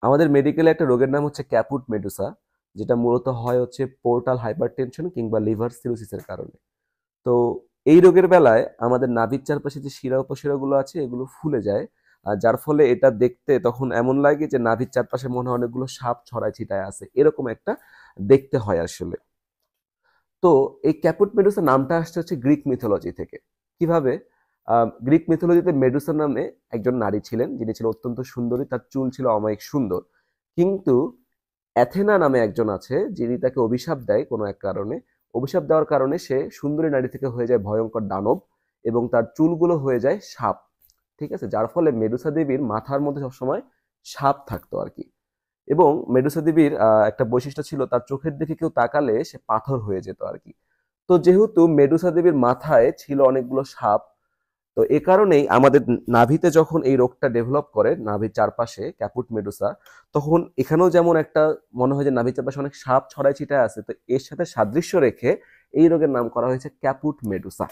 আমাদের মেডিকেলে একটা রোগের নাম হচ্ছে ক্যাপুট মেডুসা, যেটা মূলত হয় হচ্ছে পোর্টাল হাইপারটেনশন কিংবা লিভার সিরোসিসের কারণে। তো এই রোগের বেলায় আমাদের নাভির চারপাশে যে শিরা উপশিরাগুলো আছে এগুলো ফুলে যায়, আর যার ফলে এটা দেখতে তখন এমন লাগে যে নাভির চারপাশে মনে হয় অনেকগুলো সাপ ছড়ায় ছিটায় আছে, এরকম একটা দেখতে হয় আসলে। তো এই ক্যাপুট মেডুসা নামটা আসছে হচ্ছে গ্রিক মিথোলজি থেকে। কিভাবে? গ্রিক মিথোলজিতে মেডুসা নামে একজন নারী ছিলেন, যিনি ছিলেন অত্যন্ত সুন্দরী, তার চুল ছিল অমায়িক সুন্দর। কিন্তু অ্যাথেনা নামে একজন আছে, যিনি তাকে অভিশাপ দেয় কোনো এক কারণে। অভিশাপ দেওয়ার কারণে সে সুন্দরী নারী থেকে হয়ে যায় ভয়ঙ্কর দানব, এবং তার চুলগুলো হয়ে যায় সাপ। ঠিক আছে? যার ফলে মেডুসা দেবীর মাথার মধ্যে সবসময় সাপ থাকতো আর কি। এবং মেডুসা দেবীর একটা বৈশিষ্ট্য ছিল, তার চোখের দিকে কেউ তাকালে সে পাথর হয়ে যেত আর কি। তো যেহেতু মেডুসা দেবীর মাথায় ছিল অনেকগুলো সাপ, তো এ কারণেই আমাদের নাভিতে যখন এই রোগটা ডেভেলপ করে, নাভির চারপাশে ক্যাপুট মেডুসা, তখন এখানেও যেমন একটা মনে হয় যে নাভির চারপাশে অনেক সাপ ছড়ায় ছিটায় আছে, তো এর সাথে সাদৃশ্য রেখে এই রোগের নাম করা হয়েছে ক্যাপুট মেডুসা।